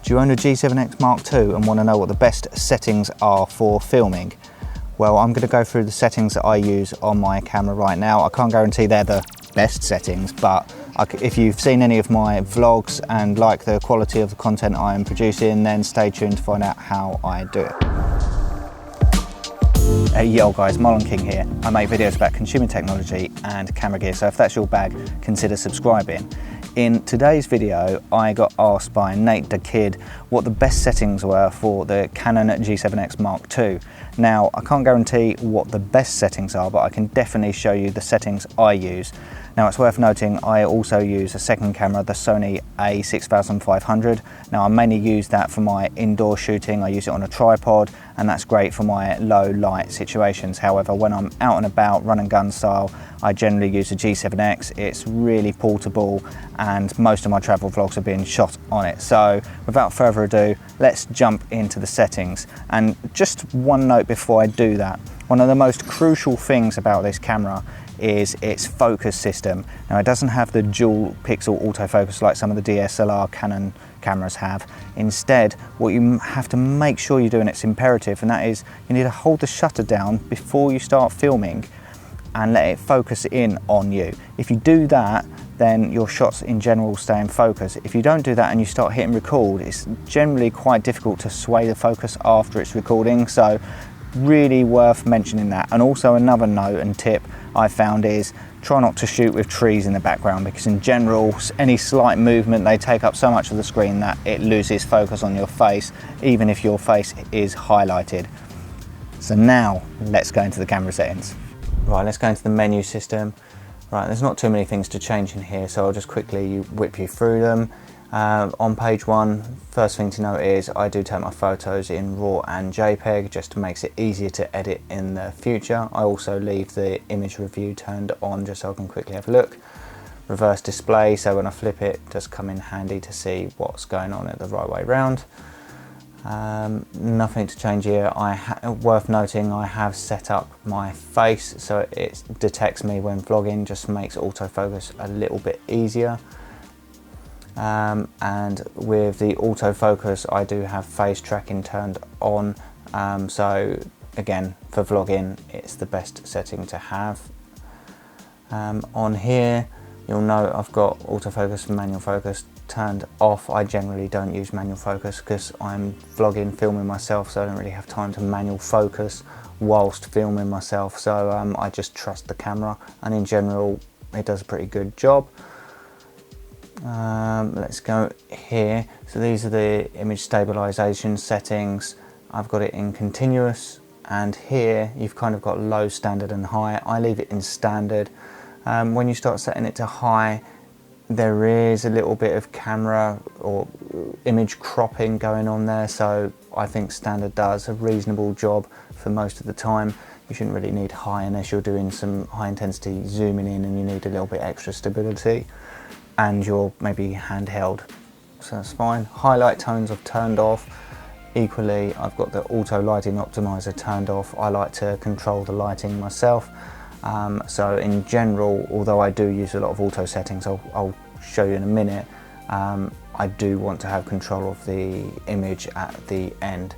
Do you own a G7X Mark II and want to know what the best settings are for filming? Well, I'm going to go through the settings that I use on my camera right now. I can't guarantee they're the best settings, but if you've seen any of my vlogs and like the quality of the content I am producing, then stay tuned to find out how I do it. Hey yo guys, Marlon King here. I make videos about consumer technology and camera gear, so if that's your bag, consider subscribing. In today's video, I got asked by Nate the Kid what the best settings were for the Canon G7X Mark II. Now, I can't guarantee what the best settings are, but I can definitely show you the settings I use. Now, it's worth noting I also use a second camera, the Sony A6500. Now, I mainly use that for my indoor shooting. I use it on a tripod, and that's great for my low light situations. However, when I'm out and about, run and gun style, I generally use the G7X. It's really portable, and most of my travel vlogs are being shot on it. So without further ado, let's jump into the settings. And just one note before I do that, one of the most crucial things about this camera is its focus system. Now, it doesn't have the dual pixel autofocus like some of the DSLR Canon cameras have. Instead, what you have to make sure you do, and it's imperative, and that is you need to hold the shutter down before you start filming and let it focus in on you. If you do that, then your shots in general stay in focus. If you don't do that and you start hitting record, it's generally quite difficult to sway the focus after it's recording. So really worth mentioning that. And also another note and tip I found is try not to shoot with trees in the background, because in general any slight movement, they take up so much of the screen that it loses focus on your face, even if your face is highlighted. So now let's go into the camera settings. Right, let's go into the menu system. Right, there's not too many things to change in here, so I'll just quickly whip you through them. On page 1, first thing to note is I do take my photos in RAW and JPEG, just to make it easier to edit in the future. I also leave the image review turned on just so I can quickly have a look. Reverse display, so when I flip it, it does come in handy to see what's going on at the right way round. Nothing to change here. Worth noting, I have set up my face so it detects me when vlogging, just makes autofocus a little bit easier. And with the autofocus, I do have face tracking turned on, so again, for vlogging, it's the best setting to have. On here, you'll note I've got autofocus and manual focus turned off. I generally don't use manual focus because I'm vlogging, filming myself, so I don't really have time to manual focus whilst filming myself. So I just trust the camera, and in general, it does a pretty good job. Let's go here. So these are the image stabilization settings. I've got it in continuous, and here you've kind of got low, standard and high. I leave it in standard. When you start setting it to high, there is a little bit of camera or image cropping going on there, so I think standard does a reasonable job for most of the time. You shouldn't really need high unless you're doing some high intensity zooming in and you need a little bit extra stability and you're maybe handheld, so that's fine. Highlight tones I've turned off. Equally, I've got the auto lighting optimizer turned off. I like to control the lighting myself. So in general, although I do use a lot of auto settings, I'll show you in a minute, I do want to have control of the image at the end.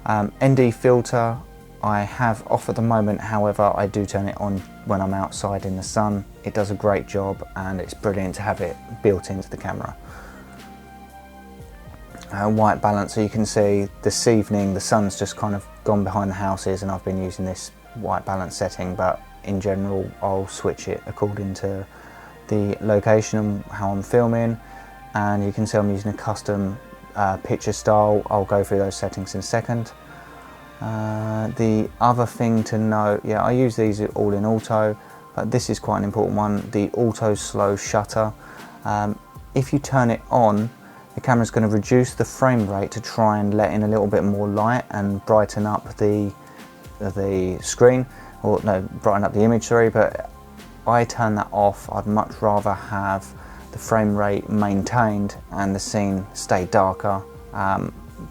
ND filter I have off at the moment, however I do turn it on when I'm outside in the sun. It does a great job and it's brilliant to have it built into the camera. White balance, so you can see this evening the sun's just kind of gone behind the houses and I've been using this white balance setting, but in general I'll switch it according to the location and how I'm filming. And you can see I'm using a custom picture style. I'll go through those settings in a second. The other thing to note, yeah, I use these all in auto, but this is quite an important one, the auto slow shutter. If you turn it on, the camera's going to reduce the frame rate to try and let in a little bit more light and brighten up the screen, or no, brighten up the image, sorry, but I turn that off. I'd much rather have the frame rate maintained and the scene stay darker.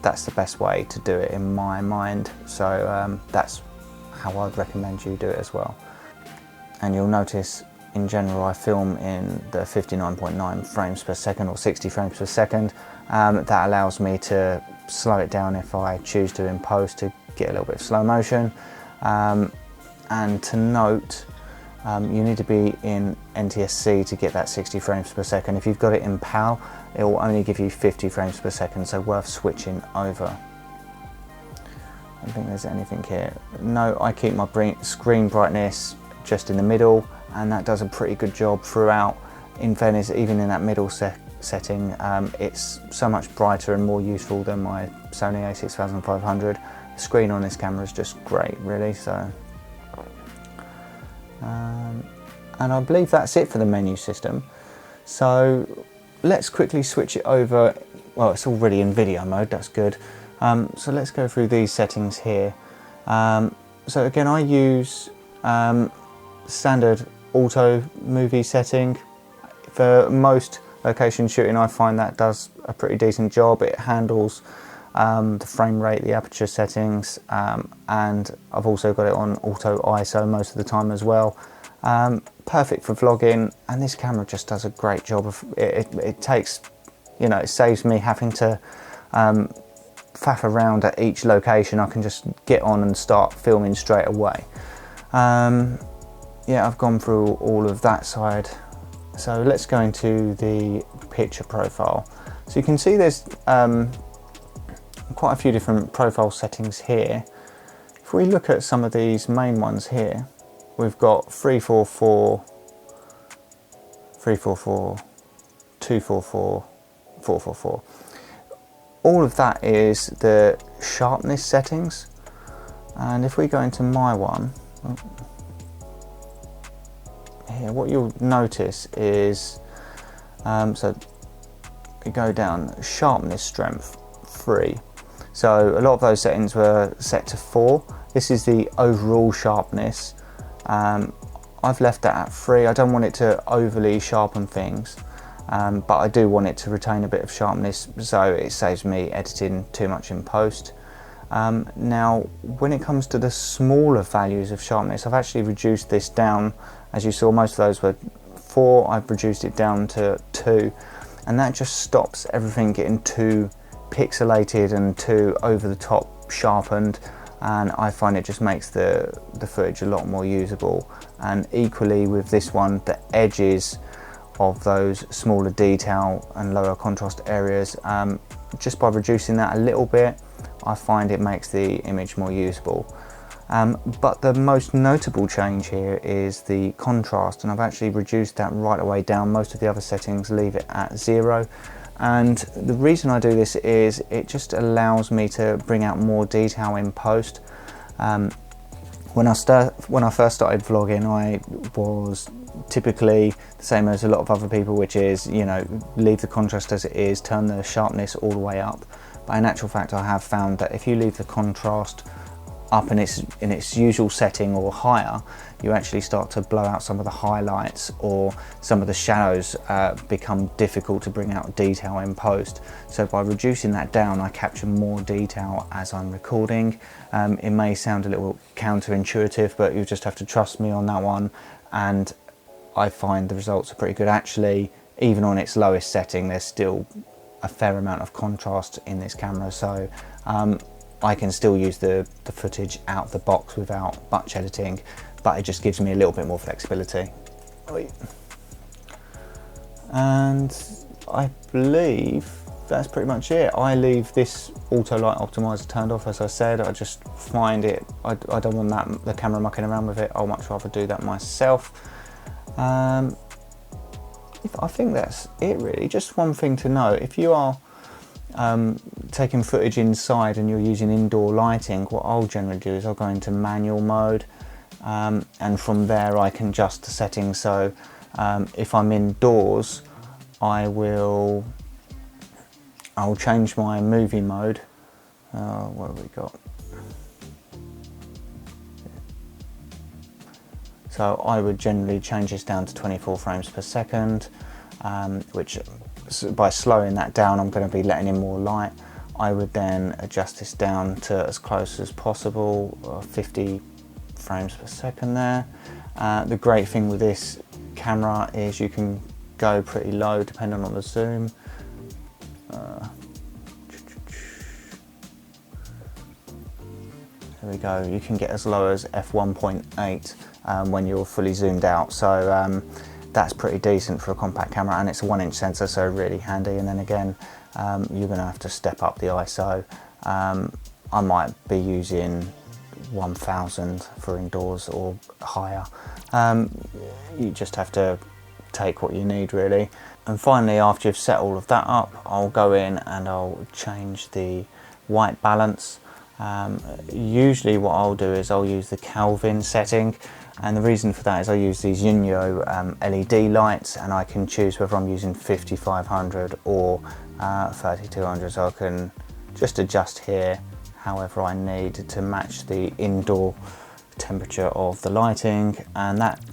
That's the best way to do it in my mind, so that's how I'd recommend you do it as well. And you'll notice in general I film in the 59.9 frames per second or 60 frames per second. That allows me to slow it down if I choose to in post to get a little bit of slow motion. And to note, you need to be in NTSC to get that 60 frames per second. If you've got it in PAL, it will only give you 50 frames per second, so worth switching over. I don't think there's anything here. No, I keep my screen brightness just in the middle, and that does a pretty good job throughout. In fairness, even in that middle setting, it's so much brighter and more useful than my Sony A6500. The screen on this camera is just great, really. So, and I believe that's it for the menu system. So let's quickly switch it over. Well, it's already in video mode, that's good. So let's go through these settings here. So again, I use standard auto movie setting. For most location shooting, I find that does a pretty decent job. It handles the frame rate, the aperture settings, and I've also got it on auto ISO most of the time as well. Perfect for vlogging, and this camera just does a great job of it. It takes, you know, it saves me having to faff around at each location. I can just get on and start filming straight away. Yeah, I've gone through all of that side. So let's go into the picture profile. So you can see there's quite a few different profile settings here. If we look at some of these main ones here, we've got 344, 344, 244, 444. All of that is the sharpness settings. And if we go into my one, here, what you'll notice is, so we go down, sharpness strength 3. So a lot of those settings were set to 4. This is the overall sharpness. I've left that at 3. I don't want it to overly sharpen things, but I do want it to retain a bit of sharpness, so it saves me editing too much in post. Now, when it comes to the smaller values of sharpness, I've actually reduced this down. As you saw, most of those were 4. I've reduced it down to 2, and that just stops everything getting too pixelated and too over the top sharpened, and I find it just makes the footage a lot more usable. And equally with this one, the edges of those smaller detail and lower contrast areas, just by reducing that a little bit, I find it makes the image more usable. But the most notable change here is the contrast, and I've actually reduced that right away down. Most of the other settings leave it at 0, and the reason I do this is it just allows me to bring out more detail in post. When I first started vlogging, I was typically the same as a lot of other people, which is, you know, leave the contrast as it is, turn the sharpness all the way up. But in actual fact, I have found that if you leave the contrast up in its usual setting or higher, you actually start to blow out some of the highlights, or some of the shadows become difficult to bring out detail in post. So by reducing that down, I capture more detail as I'm recording. It may sound a little counterintuitive, but you just have to trust me on that one, and I find the results are pretty good. Actually, even on its lowest setting, there's still a fair amount of contrast in this camera, so I can still use the footage out the box without much editing, but it just gives me a little bit more flexibility. And I believe that's pretty much it. I leave this auto light optimizer turned off, as I said. I just find it, I don't want the camera mucking around with it. I'll much rather do that myself. I think that's it really. Just one thing to note: if you are taking footage inside and you're using indoor lighting, what I'll generally do is I'll go into manual mode, and from there I can adjust the settings. So if I'm indoors, I'll change my movie mode. What have we got? So I would generally change this down to 24 frames per second, which by slowing that down, I'm going to be letting in more light. I would then adjust this down to as close as possible, 50 frames per second there. The great thing with this camera is you can go pretty low depending on the zoom. there we go, you can get as low as f1.8 when you're fully zoomed out, so that's pretty decent for a compact camera, and it's a 1-inch sensor, so really handy. And then again, you're going to have to step up the ISO. I might be using 1000 for indoors or higher. You just have to take what you need, really. And finally, after you've set all of that up, I'll go in and I'll change the white balance. Usually what I'll do is I'll use the Kelvin setting, and the reason for that is I use these Yunyo LED lights, and I can choose whether I'm using 5500 or 3200, so I can just adjust here however I need to match the indoor temperature of the lighting, and that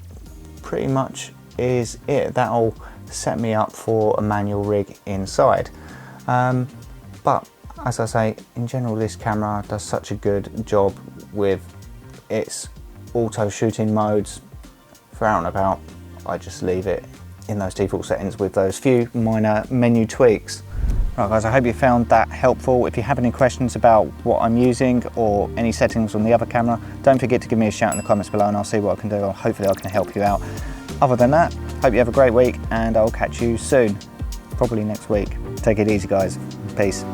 pretty much is it. That'll set me up for a manual rig inside. But as I say, in general, this camera does such a good job with its auto shooting modes. For out and about, I just leave it in those default settings with those few minor menu tweaks. Right guys, I hope you found that helpful. If you have any questions about what I'm using or any settings on the other camera, don't forget to give me a shout in the comments below and I'll see what I can do. Hopefully I can help you out. Other than that, hope you have a great week, and I'll catch you soon, probably next week. Take it easy guys, peace.